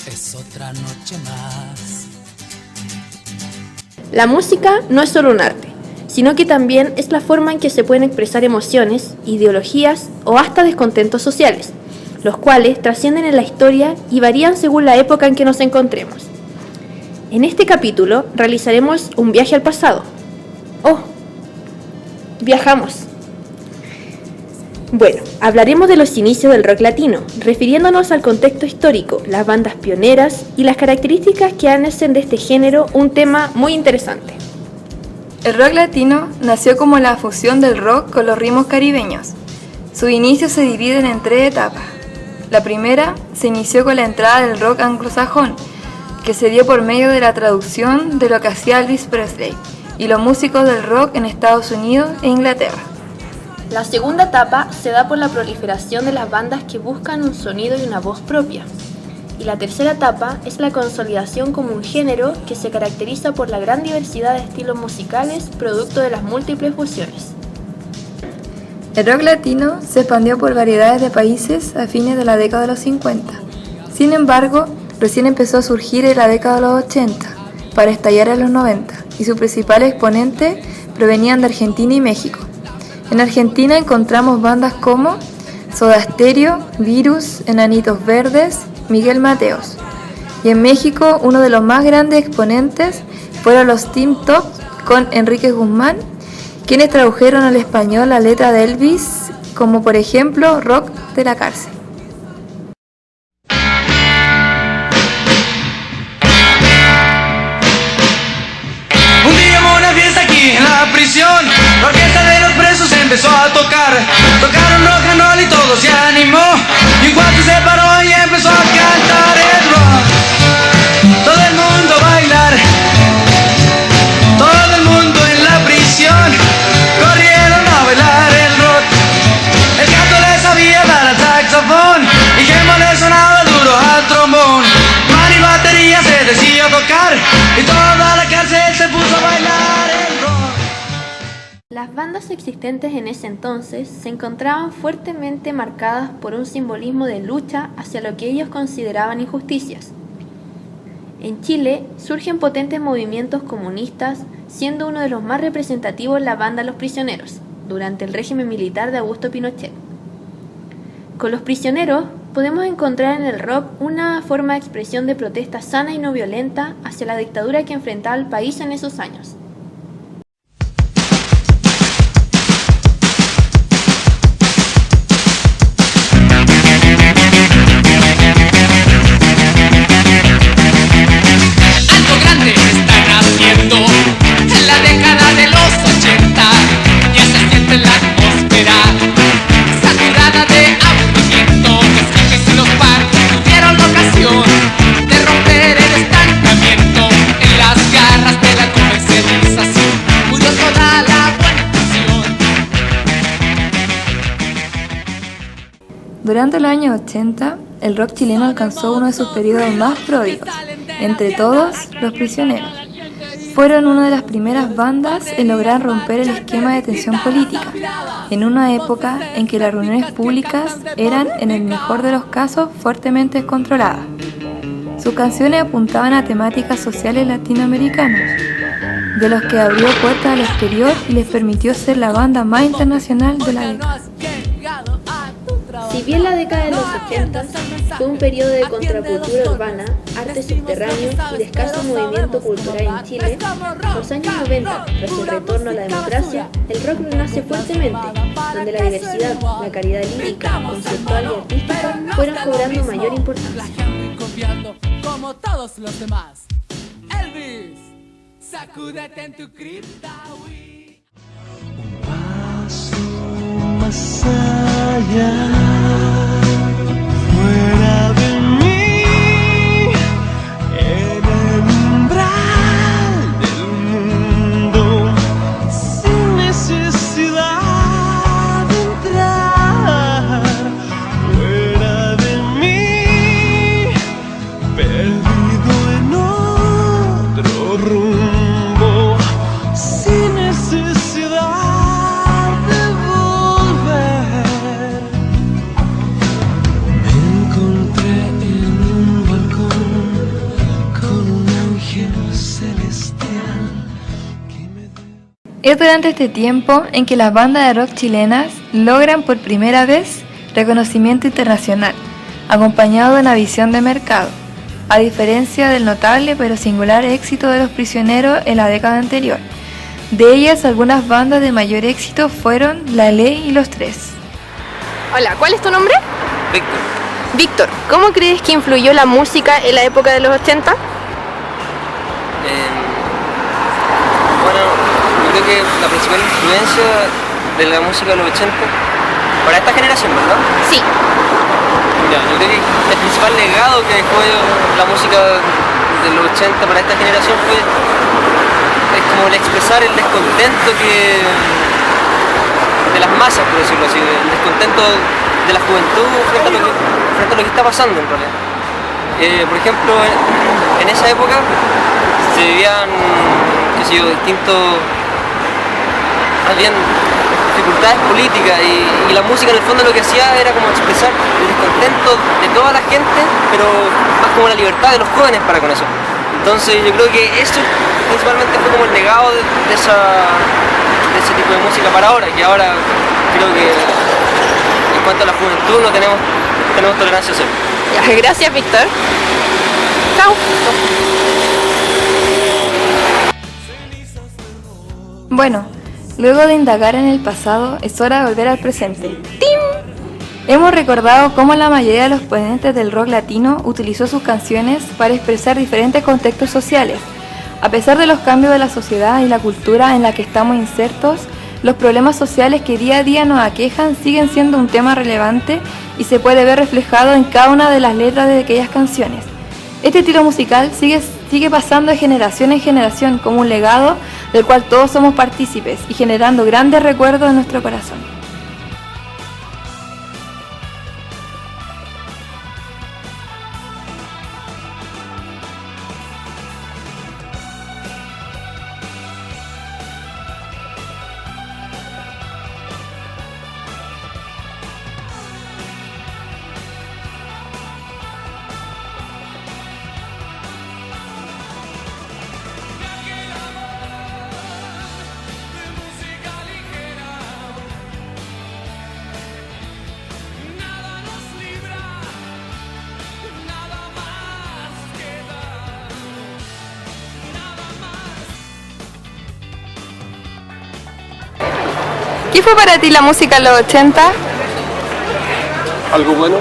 Es otra noche más. La música no es solo un arte, sino que también es la forma en que se pueden expresar emociones, ideologías o hasta descontentos sociales, los cuales trascienden en la historia y varían según la época en que nos encontremos. En este capítulo realizaremos un viaje al pasado. Viajamos. Bueno, hablaremos de los inicios del rock latino, refiriéndonos al contexto histórico, las bandas pioneras y las características que hacen de este género un tema muy interesante. El rock latino nació como la fusión del rock con los ritmos caribeños. Sus inicios se dividen en 3 etapas. La primera se inició con la entrada del rock anglosajón, que se dio por medio de la traducción de lo que hacía Elvis Presley y los músicos del rock en Estados Unidos e Inglaterra. La segunda etapa se da por la proliferación de las bandas que buscan un sonido y una voz propia. Y la tercera etapa es la consolidación como un género que se caracteriza por la gran diversidad de estilos musicales producto de las múltiples fusiones. El rock latino se expandió por variedades de países a fines de la década de los 50. Sin embargo, recién empezó a surgir en la década de los 80, para estallar en los 90, y sus principales exponentes provenían de Argentina y México. En Argentina encontramos bandas como Soda Stereo, Virus, Enanitos Verdes, Miguel Mateos. Y en México, uno de los más grandes exponentes fueron los Teen Top con Enrique Guzmán, quienes tradujeron al español la letra de Elvis, como por ejemplo Rock de la Cárcel. Un día hubo una fiesta aquí en la prisión, la orquesta de los presos empezó a tocar, tocaron rock and roll y todo se animó, y un cuarto se paró y empezó a cantar el rock, todo el mundo a bailar, todo el mundo en la prisión, corrieron a bailar el rock, el gato le sabía dar al saxofón, y Gemma le sonaba duro al trombón, man y batería se decía tocar, y toda la cárcel se puso a bailar el rock. Las bandas existentes en ese entonces se encontraban fuertemente marcadas por un simbolismo de lucha hacia lo que ellos consideraban injusticias. En Chile surgen potentes movimientos comunistas, siendo uno de los más representativos la banda Los Prisioneros, durante el régimen militar de Augusto Pinochet. Con Los Prisioneros podemos encontrar en el rock una forma de expresión de protesta sana y no violenta hacia la dictadura que enfrentaba el país en esos años. Algo grande están haciendo en la década de los 80. Ya se siente la atmósfera saturada de aburrimiento. Los jefes y los parques tuvieron la ocasión de romper el estancamiento. En las garras de la comercialización murió toda la buena intención. Durante los años 80, el rock chileno alcanzó uno de sus periodos más pródigos. Entre todos, Los Prisioneros fueron una de las primeras bandas en lograr romper el esquema de tensión política, en una época en que las reuniones públicas eran, en el mejor de los casos, fuertemente descontroladas. Sus canciones apuntaban a temáticas sociales latinoamericanas, de los que abrió puertas al exterior y les permitió ser la banda más internacional de la década. Si bien la década de los 80 fue un periodo de contracultura urbana, arte subterráneo y de escaso movimiento cultural en Chile, los años 90, tras el retorno a la democracia, el rock renace fuertemente, donde la diversidad, la calidad lírica, conceptual y artística fueron cobrando mayor importancia. Confiando como todos los demás. Elvis, sacúdete en tu cripta. Más allá, fuera de mí, en el umbral del mundo, sin necesidad de entrar, fuera de mí, perdido en otro rumbo, sin necesidad Es durante este tiempo en que las bandas de rock chilenas logran por primera vez reconocimiento internacional, acompañado de una visión de mercado, a diferencia del notable pero singular éxito de Los Prisioneros en la década anterior. De ellas, algunas bandas de mayor éxito fueron La Ley y Los Tres. Hola, ¿cuál es tu nombre? Víctor. Víctor, ¿cómo crees que influyó la música en la época de los 80? Bueno, yo creo que la principal influencia de la música de los 80 para esta generación, ¿verdad? Sí. Ya, yo creo que el principal legado que dejó la música de los 80 para esta generación es como el expresar el descontento de las masas, por decirlo así, el descontento de la juventud frente a lo que está pasando en realidad. Por ejemplo, en esa época se vivían, habían dificultades políticas y la música en el fondo lo que hacía era como expresar el descontento de toda la gente, pero más como la libertad de los jóvenes para con eso. Entonces yo creo que eso principalmente fue como el legado de ese tipo de música para ahora, que ahora creo que en cuanto a la juventud no tenemos tolerancia cero. Gracias, Víctor. Chao. Bueno, luego de indagar en el pasado, es hora de volver al presente. ¡Tim! Hemos recordado cómo la mayoría de los exponentes del rock latino utilizó sus canciones para expresar diferentes contextos sociales. A pesar de los cambios de la sociedad y la cultura en la que estamos insertos, los problemas sociales que día a día nos aquejan siguen siendo un tema relevante y se puede ver reflejado en cada una de las letras de aquellas canciones. Este estilo musical sigue pasando de generación en generación como un legado del cual todos somos partícipes y generando grandes recuerdos en nuestro corazón. ¿Qué fue para ti la música en los 80? Algo bueno,